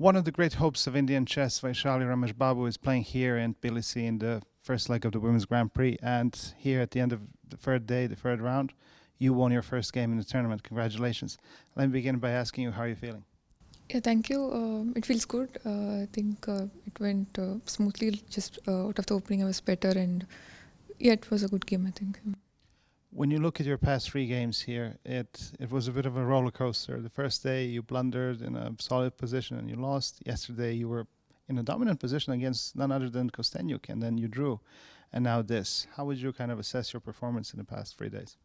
One of the great hopes of Indian chess, Vaishali R, is playing here in Tbilisi in the first leg of the Women's Grand Prix. And here at the end of the third day, the third round, you won your first game in the tournament. Congratulations. Let me begin by asking you, how are you feeling? Yeah, thank you. It feels good. I think it went smoothly. Just out of the opening, I was better, and yeah, it was a good game, I think. When you look at your past three games here, it was a bit of a roller coaster. The first day you blundered in a solid position and you lost. Yesterday you were in a dominant position against none other than Kosteniuk, and then you drew. And now this. How would you kind of assess your performance in the past 3 days?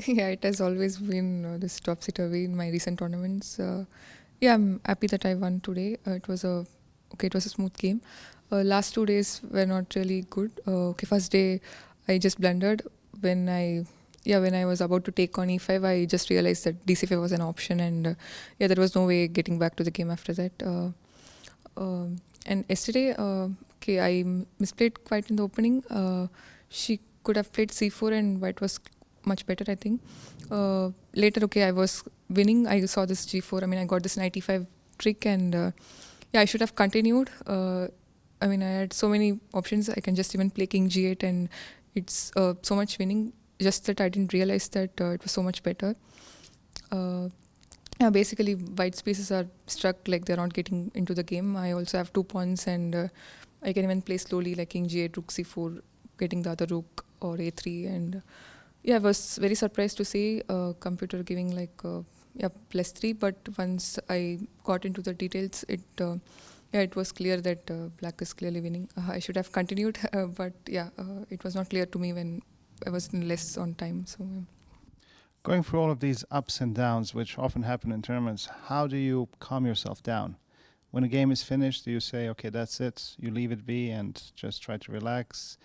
Yeah, it has always been this topsy-turvy in my recent tournaments. Yeah, I'm happy that I won today. It was a smooth game. Last 2 days were not really good. First day I just blundered. When I was about to take on e5, I just realized that dc5 was an option, and there was no way getting back to the game after that. And yesterday, I misplayed quite in the opening. She could have played c4 and white was much better, I think. Later, I was winning. I saw this g4. I got this knight e5 trick, and I should have continued. I had so many options. I can just even play king g8, and it's so much winning. Just that I didn't realize that it was so much better. Basically, white spaces are struck, like they're not getting into the game. I also have 2 pawns, and I can even play slowly, like king g8, rook c4, getting the other rook, or a3. And I was very surprised to see computer giving like +3. But once I got into the details, it was clear that black is clearly winning. I should have continued, but it was not clear to me when I was less on time. So, Going through all of these ups and downs, which often happen in tournaments, how do you calm yourself down? When a game is finished, do you say, okay, that's it, you leave it be and just try to relax?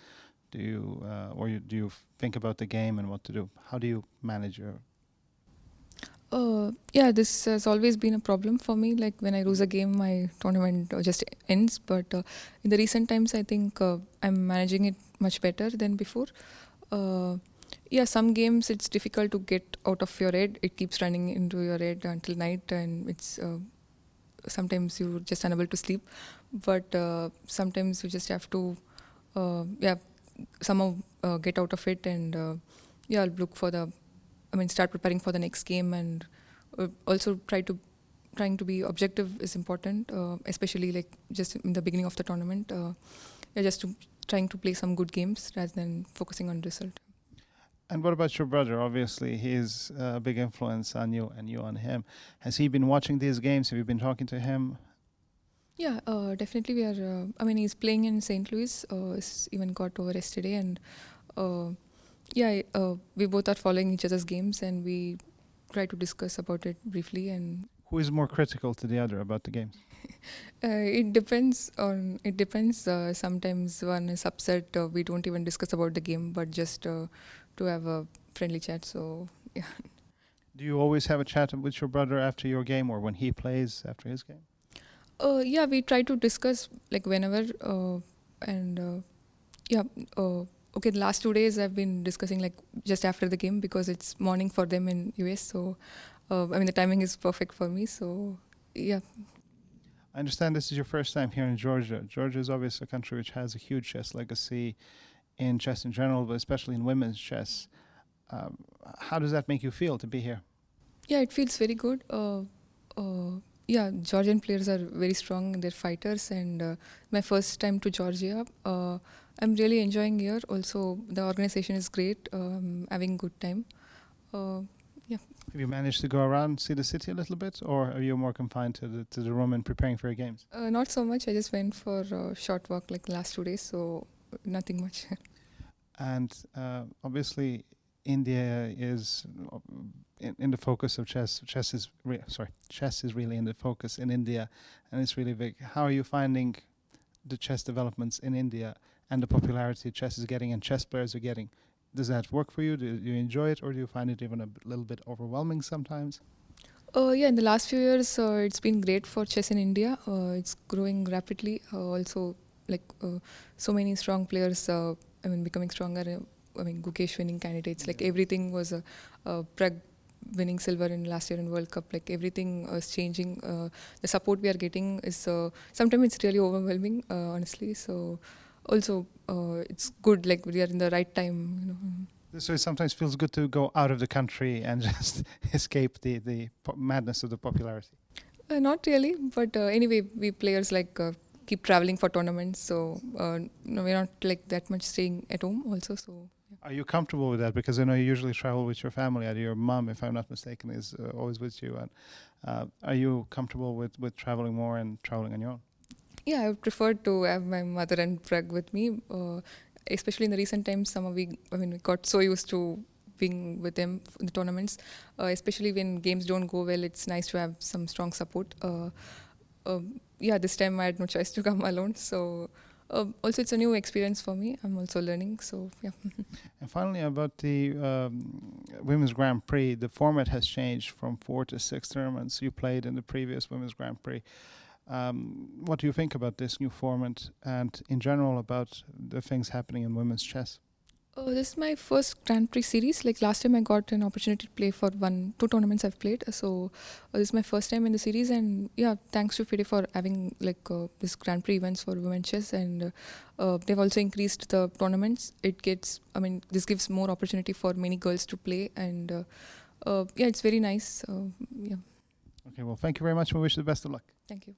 Do you think about the game and what to do? How do you manage your... This has always been a problem for me. Like when I lose a game, my tournament just ends. But in the recent times, I think I'm managing it much better than before. Some games it's difficult to get out of your head. It keeps running into your head until night, and it's sometimes you're just unable to sleep. But sometimes you just have to somehow get out of it, and I'll look for start preparing for the next game, and also trying to be objective is important, especially like just in the beginning of the tournament. Trying to play some good games rather than focusing on result. And what about your brother? Obviously, he's a big influence on you and you on him. Has he been watching these games? Have you been talking to him? Yeah, definitely we are. He's playing in St. Louis. He's even got over yesterday, and we both are following each other's games, and we try to discuss about it briefly. And who is more critical to the other about the games? It depends. Sometimes one is upset. We don't even discuss about the game, but just to have a friendly chat. So yeah. Do you always have a chat with your brother after your game, or when he plays after his game? We try to discuss like whenever. The last 2 days I've been discussing like just after the game, because it's morning for them in US. So the timing is perfect for me. So yeah. I understand this is your first time here in Georgia. Georgia is obviously a country which has a huge chess legacy in chess in general, but especially in women's chess. How does that make you feel to be here? Yeah, it feels very good. Georgian players are very strong. They're fighters, and my first time to Georgia. I'm really enjoying here. Also, the organization is great. Having good time. Have you managed to go around, see the city a little bit, or are you more confined to the room and preparing for your games? Not so much. I just went for a short walk like the last 2 days, so nothing much. And obviously, India is in the focus of chess. Chess is really in the focus in India, and it's really big. How are you finding the chess developments in India and the popularity chess is getting and chess players are getting? Does that work for you? Do you enjoy it, or do you find it even a little bit overwhelming sometimes? In the last few years, it's been great for chess in India. It's growing rapidly. Also, so many strong players, becoming stronger. Gukesh winning candidates. Like everything was winning silver in last year in World Cup. Like everything is changing. The support we are getting is sometimes it's really overwhelming, honestly. So also it's good. Like we are in the right time. So it sometimes feels good to go out of the country and just escape the madness of the popularity. Not really, but anyway, we players keep traveling for tournaments, so no, we're not like that much staying at home also. So. Are you comfortable with that? Because I know you usually travel with your family. Your mom, if I'm not mistaken, is always with you. And are you comfortable with traveling more and traveling on your own? Yeah, I would prefer to have my mother and Prag with me. Especially in the recent times, we got so used to being with them in the tournaments. Especially when games don't go well, it's nice to have some strong support. This time I had no choice to come alone. So also it's a new experience for me. I'm also learning. So yeah. And finally, about the Women's Grand Prix, the format has changed from 4 to 6 tournaments. You played in the previous Women's Grand Prix. What do you think about this new format and in general about the things happening in women's chess? This is my first Grand Prix series. Like last time I got an opportunity to play for 2 tournaments I've played. So this is my first time in the series, and yeah, thanks to FIDE for having this Grand Prix events for women's chess, and they've also increased the tournaments. This gives more opportunity for many girls to play, and it's very nice. Okay, well, thank you very much. We wish you the best of luck. Thank you.